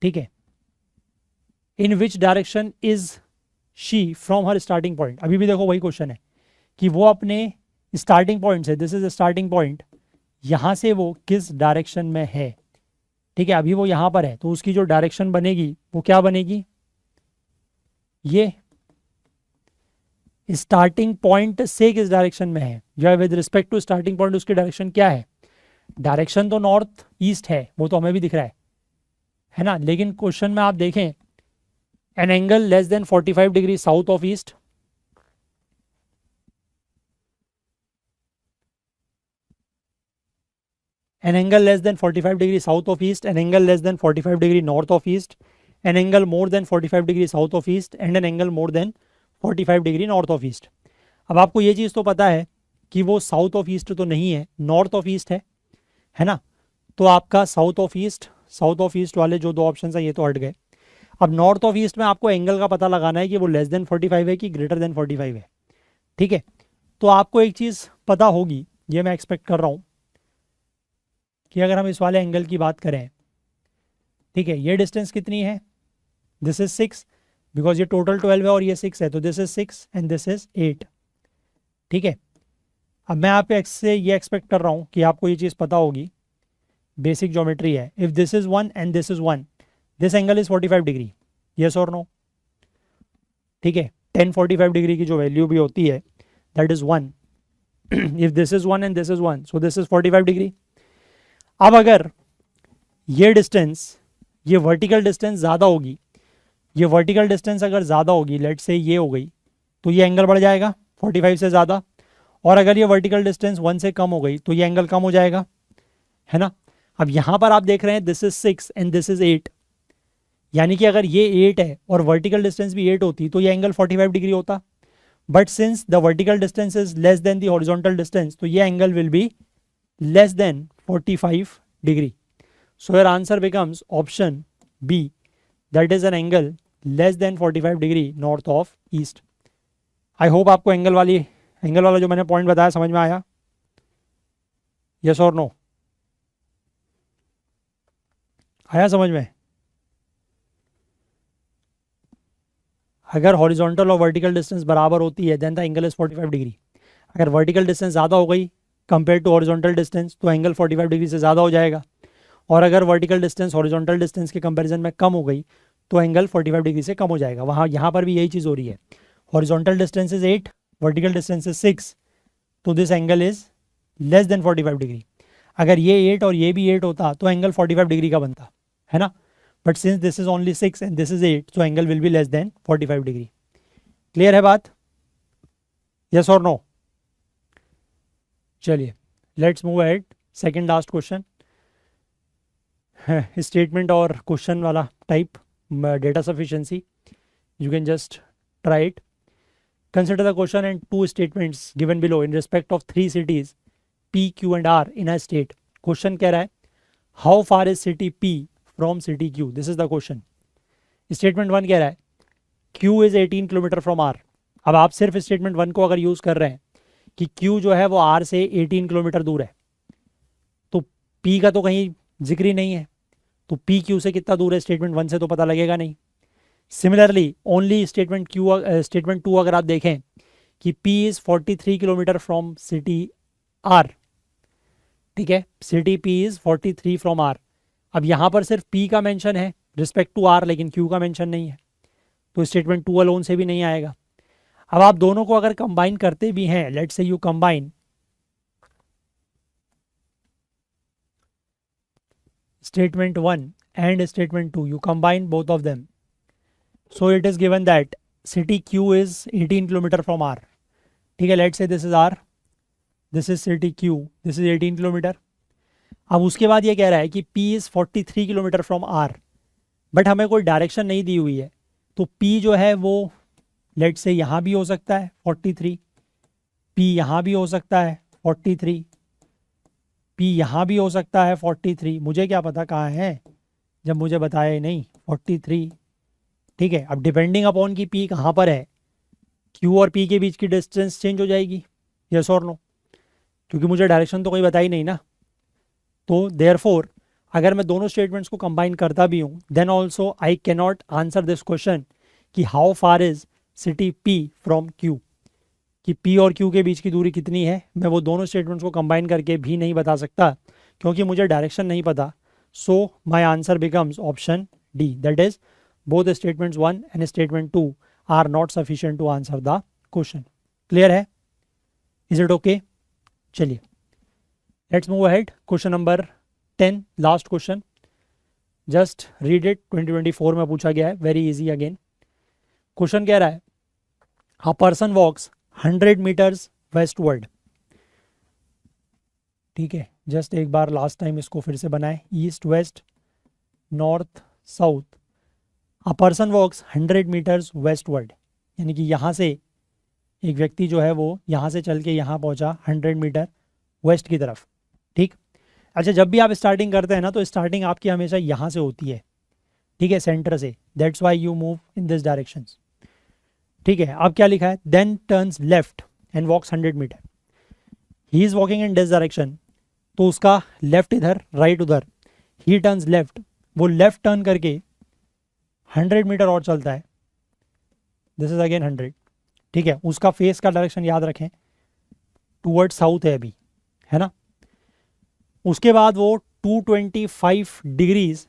ठीक है। In which direction is she from her starting point, अभी भी देखो वही क्वेश्चन है कि वो अपने स्टार्टिंग पॉइंट से, दिस इज स्टार्टिंग पॉइंट, यहाँ से वो किस डायरेक्शन में है, ठीक है, अभी वो यहाँ पर है तो उसकी जो डायरेक्शन बनेगी वो क्या बनेगी, ये स्टार्टिंग पॉइंट से किस डायरेक्शन में है, या with respect to starting point उसकी डायरेक्शन क्या है। डायरेक्शन तो नॉर्थ ईस्ट है, वो तो हमें भी दिख रहा है ना, लेकिन क्वेश्चन में आप देखें an angle less than 45 degree south of east, an angle less than 45 degree south of east, an angle less than 45 degree north of east, an angle more than 45 degree south of east and an angle more than 45 degree north of east। अब आपको ये चीज़ तो पता है कि वो south of east तो नहीं है, नॉर्थ ऑफ ईस्ट है ना, तो आपका साउथ ऑफ ईस्ट वाले जो दो ऑप्शन है ये तो हट गए। अब नॉर्थ ऑफ ईस्ट में आपको एंगल का पता लगाना है कि वो लेस देन 45 है कि ग्रेटर देन 45 है, ठीक है। तो आपको एक चीज़ पता होगी, ये मैं एक्सपेक्ट कर रहा हूँ कि अगर हम इस वाले एंगल की बात करें, ठीक है, ये डिस्टेंस कितनी है, दिस इज 6, बिकॉज ये टोटल 12 है और ये 6 है, तो this is 6 and this is 8, ठीक है। अब मैं आप से ये एक्सपेक्ट कर रहा हूँ कि आपको ये चीज़ पता होगी, बेसिक ज्योमेट्री है, if this is 1 and this is 1, this angle is 45 degree, yes और नो, ठीक है, 1045 डिग्री की जो वैल्यू भी होती है that is 1, if this is 1 and this is 1 so this is 45 degree. अब अगर ये डिस्टेंस, ये वर्टिकल डिस्टेंस ज़्यादा होगी, ये वर्टिकल डिस्टेंस अगर ज़्यादा होगी, लेट से ये हो गई, तो ये एंगल बढ़ जाएगा 45 से ज़्यादा, और अगर ये वर्टिकल डिस्टेंस 1 से कम हो गई तो ये एंगल कम हो जाएगा, है ना। अब यहाँ पर आप देख रहे हैं this is 6 and this is 8, यानी कि अगर ये 8 है और वर्टिकल डिस्टेंस भी 8 होती तो ये एंगल 45 डिग्री होता, but since the vertical distance is less than the horizontal distance तो ये angle will be less than 45 degree. So your answer becomes option B, that is an angle less than 45 degree north of east। I hope आपको angle वाला जो मैंने point बताया समझ में आया, यस और नो, आया समझ में। अगर हॉरिजॉन्टल और वर्टिकल डिस्टेंस बराबर होती है then the angle is 45 degree, अगर वर्टिकल डिस्टेंस ज़्यादा हो गई कंपेयर टू हॉरिजॉन्टल डिस्टेंस तो एंगल 45 डिग्री से ज़्यादा हो जाएगा, और अगर वर्टिकल डिस्टेंस हॉरिजॉन्टल डिस्टेंस के कंपैरिजन में कम हो गई तो एंगल 45 डिग्री से कम हो जाएगा। वहाँ यहाँ पर भी यही चीज़ हो रही है, horizontal distance is 8, vertical distance is 6, तो this angle is less than 45 degree. अगर ये 8 और ये भी 8 होता तो एंगल 45 डिग्री का बनता, है ना, but since this is only 6 and this is 8 तो angle will be less than 45 degree. Clear है बात, यस और नो। चलिए let's move ahead, second last question, statement और क्वेश्चन वाला type, data sufficiency, you can just try it। Consider the question and two statements given below in respect of three cities P, Q and R in a state। Question कह रहा है how far is city P from city Q, this is the question। Statement 1 कह रहा है Q is 18 kilometre from R। अब आप सिर्फ statement 1 को अगर यूज़ कर रहे हैं कि Q जो है वो R से 18 किलोमीटर दूर है, तो P का तो कहीं जिक्र ही नहीं है, तो पी क्यू से कितना दूर है स्टेटमेंट 1 से तो पता लगेगा नहीं। सिमिलरली ओनली स्टेटमेंट 2 अगर आप देखें कि P is 43 kilometre from city R, ठीक है, city P is 43 from R. अब यहाँ पर सिर्फ पी का मेंशन है रिस्पेक्ट टू आर, लेकिन क्यू का मेंशन नहीं है, तो स्टेटमेंट 2 अलोन से भी नहीं आएगा। अब आप दोनों को अगर कंबाइन करते भी हैं, let's say you combine statement 1 and statement 2, you combine both of them, so it is given that city Q is 18 kilometer from R, ठीक है, let's say this is R, this is city Q, this is 18 kilometre. अब उसके बाद ये कह रहा है कि P is 43 kilometre from R, but हमें कोई डायरेक्शन नहीं दी हुई है। तो P जो है वो लेट से यहाँ भी हो सकता है 43, P यहाँ भी हो सकता है 43, P यहाँ भी हो सकता है 43। मुझे क्या पता कहाँ है जब मुझे बताया ही नहीं 43। ठीक है, अब डिपेंडिंग अपॉन कि P कहाँ पर है, Q और P के बीच की डिस्टेंस चेंज हो जाएगी, यस और नो, क्योंकि मुझे डायरेक्शन तो कोई बताई नहीं ना। तो देयरफॉर अगर मैं दोनों स्टेटमेंट्स को कंबाइन करता भी हूँ, then also I can not answer this question कि how far is city P from Q, कि P और Q के बीच की दूरी कितनी है, मैं वो दोनों स्टेटमेंट्स को कंबाइन करके भी नहीं बता सकता क्योंकि मुझे डायरेक्शन नहीं पता। So my answer becomes option D, that is both statements 1 and statement 2 are not sufficient to answer the question. Clear है? Is it okay? चलिए let's move ahead. Question number 10, last question, just read it, 2024 में पूछा गया है, very easy again. Question कह रहा है a person walks 100 metres westward. ठीक है, जस्ट एक बार लास्ट टाइम इसको फिर से बनाए, east west north south. A person walks 100 metres westward, यानी कि यहाँ से एक व्यक्ति जो है वो यहाँ से चल के यहाँ पहुँचा 100 मीटर वेस्ट की तरफ। ठीक, अच्छा जब भी आप स्टार्टिंग करते हैं ना तो स्टार्टिंग आपकी हमेशा यहाँ से होती है, ठीक है, सेंटर से, that's why you move in this direction. ठीक है, अब क्या लिखा है, then turns left and walks 100 metre. He is walking in this direction, तो उसका लेफ्ट इधर राइट उधर, ही टर्न्स लेफ्ट, वो लेफ्ट टर्न करके 100 मीटर और चलता है, दिस इज अगेन 100। ठीक है, उसका फेस का डायरेक्शन याद रखें, टूवर्ड साउथ है अभी, है ना। उसके बाद वो 225 डिग्रीज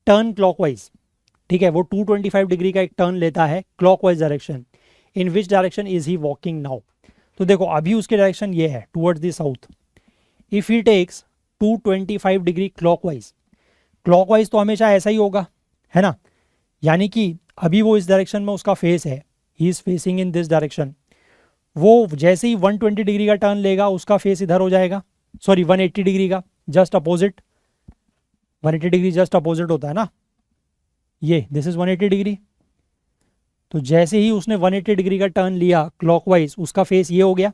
टर्न क्लॉकवाइज, ठीक है, वो 225 डिग्री का एक टर्न लेता है clockwise direction. In which direction is he walking now? तो देखो अभी उसके डायरेक्शन ये है towards the south. If he takes 225 degree clockwise, clockwise तो हमेशा ऐसा ही होगा, है ना, यानी कि अभी वो इस डायरेक्शन में उसका फेस है, ही is facing in this direction. वो जैसे ही 120 डिग्री का टर्न लेगा उसका फेस इधर हो जाएगा, सॉरी 180 डिग्री का, just opposite, 180 degree just opposite होता है ना ये, दिस इज 180 डिग्री। तो जैसे ही उसने 180 डिग्री का टर्न लिया क्लॉकवाइज, उसका फेस ये हो गया,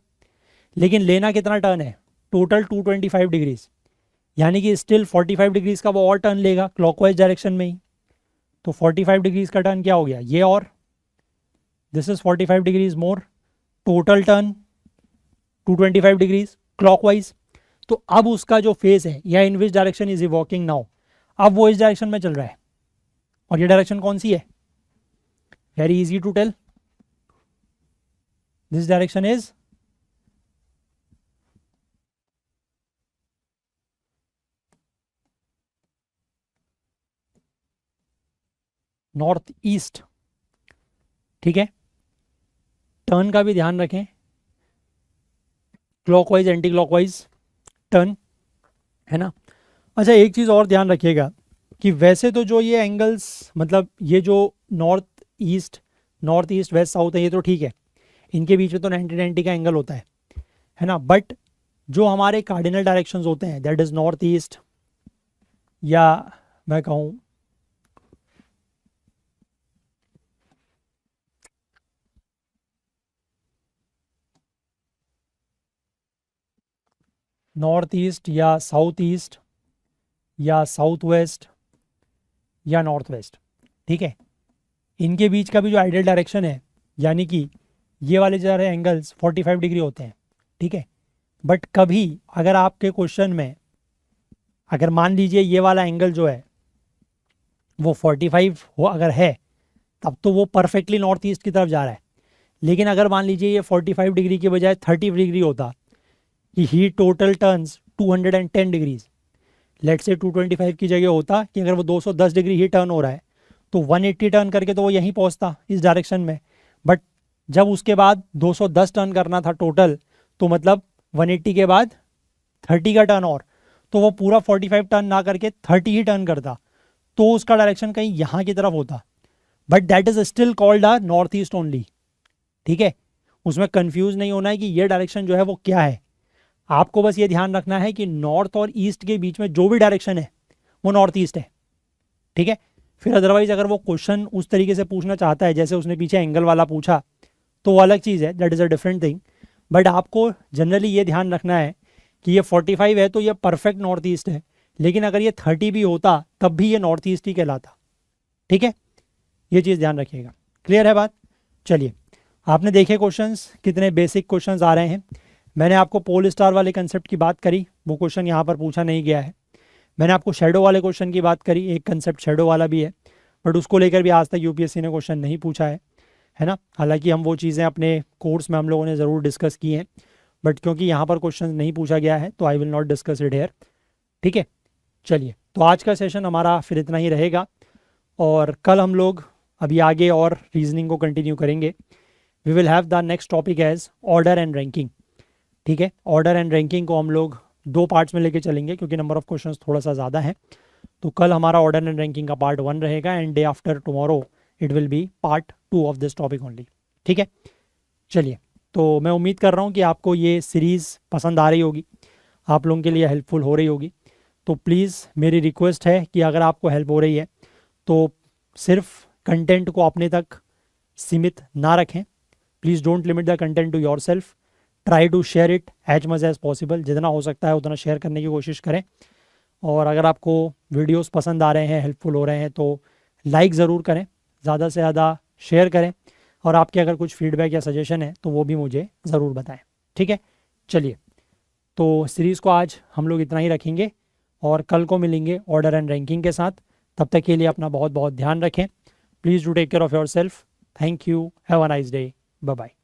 लेकिन लेना कितना टर्न है, टोटल 225 डिग्रीज, यानी कि स्टिल 45 डिग्रीज का वो और टर्न लेगा क्लॉकवाइज डायरेक्शन में ही। तो 45 डिग्रीज का टर्न क्या हो गया, ये, और this is 45 degrees more, total turn 225 degrees clockwise. तो अब उसका जो फेस है, या in which direction is he walking now, अब वो इस डायरेक्शन में चल रहा है, और ये डायरेक्शन कौन सी है, very easy to tell, this direction is north east. ठीक है, टर्न का भी ध्यान रखें, क्लॉकवाइज एंटी क्लॉकवाइज टर्न, है ना। अच्छा एक चीज़ और ध्यान रखिएगा कि वैसे तो जो ये एंगल्स, मतलब ये जो नॉर्थ ईस्ट वेस्ट साउथ है, ये तो ठीक है, इनके बीच में तो 90-90 का एंगल होता है ना। बट जो हमारे कार्डिनल डायरेक्शंस होते हैं, दैट इज़ नॉर्थ ईस्ट, या मैं कहूँ नॉर्थ ईस्ट या साउथ वेस्ट या नॉर्थ वेस्ट, ठीक है, इनके बीच का भी जो आइडियल डायरेक्शन है, यानी कि ये वाले जो है एंगल्स 45 डिग्री होते हैं, ठीक है। बट कभी अगर आपके क्वेश्चन में अगर मान लीजिए ये वाला एंगल जो है वो 45 हो अगर है, तब तो वो परफेक्टली नॉर्थ ईस्ट की तरफ जा रहा है। लेकिन अगर मान लीजिए ये 45 डिग्री के बजाय 30 डिग्री होता, कि ही टोटल टर्न्स 210 डिग्रीज, लेट से 225 की जगह होता कि अगर वो 210 डिग्री ही टर्न हो रहा है, तो 180 टर्न करके तो वो यहीं पहुंचता इस डायरेक्शन में। बट जब उसके बाद 210 टर्न करना था टोटल, तो मतलब 180 के बाद 30 का टर्न और, तो वो पूरा 45 टर्न ना करके 30 ही टर्न करता, तो उसका डायरेक्शन कहीं यहाँ की तरफ होता। But that is still called a north east only, ठीक है। उसमें कंफ्यूज नहीं होना है कि ये डायरेक्शन जो है वो क्या है। आपको बस ये ध्यान रखना है कि नॉर्थ और ईस्ट के बीच में जो भी डायरेक्शन है वो नॉर्थ ईस्ट है, ठीक है। फिर अदरवाइज अगर वो क्वेश्चन उस तरीके से पूछना चाहता है जैसे उसने पीछे एंगल वाला पूछा तो वो अलग चीज़ है, that is a different thing. But आपको जनरली ये ध्यान रखना है कि ये 45 है तो ये परफेक्ट नॉर्थ ईस्ट है, लेकिन अगर ये 30 भी होता तब भी ये नॉर्थ ईस्ट ही कहलाता, ठीक है। ये चीज़ ध्यान रखिएगा। क्लियर है बात? चलिए, आपने देखे क्वेश्चंस, कितने बेसिक क्वेश्चंस आ रहे हैं। मैंने आपको पोल स्टार वाले कंसेप्ट की बात करी, वो क्वेश्चन यहाँ पर पूछा नहीं गया है। मैंने आपको शेडो वाले क्वेश्चन की बात करी, एक कंसेप्ट शेडो वाला भी है, बट उसको लेकर भी आज तक यूपीएससी ने क्वेश्चन नहीं पूछा है ना। हालांकि हम वो चीज़ें अपने कोर्स में हम लोगों ने ज़रूर डिस्कस की हैं, बट क्योंकि यहाँ पर क्वेश्चन नहीं पूछा गया है तो I will not discuss it here, ठीक है। चलिए, तो आज का सेशन हमारा फिर इतना ही रहेगा और कल हम लोग अभी आगे और रीजनिंग को कंटिन्यू करेंगे। We will have the next topic as order and ranking, ठीक है। ऑर्डर एंड रैंकिंग को हम लोग 2 पार्ट्स में लेके चलेंगे क्योंकि नंबर ऑफ क्वेश्चंस थोड़ा सा ज़्यादा है। तो कल हमारा ऑर्डर एंड रैंकिंग का पार्ट 1 रहेगा and day after tomorrow it will be part 2 of this topic only, ठीक है। चलिए, तो मैं उम्मीद कर रहा हूँ कि आपको ये सीरीज़ पसंद आ रही होगी, आप लोगों के लिए हेल्पफुल हो रही होगी। तो प्लीज़ मेरी रिक्वेस्ट है कि अगर आपको हेल्प हो रही है तो सिर्फ कंटेंट को अपने तक सीमित ना रखें। Please don't limit the content to yourself, try to share it as much as possible. जितना हो सकता है उतना शेयर करने की कोशिश करें। और अगर आपको वीडियोस पसंद आ रहे हैं, हेल्पफुल हो रहे हैं तो लाइक ज़रूर करें, ज़्यादा से ज़्यादा शेयर करें और आपके अगर कुछ फीडबैक या सजेशन है तो वो भी मुझे ज़रूर बताएं, ठीक है। चलिए, तो सीरीज़ को आज हम लोग इतना ही रखेंगे और कल को मिलेंगे ऑर्डर एंड रैंकिंग के साथ। तब तक के लिए अपना बहुत बहुत ध्यान रखें। Please do take care of yourself. Thank you, have a nice day, bye bye.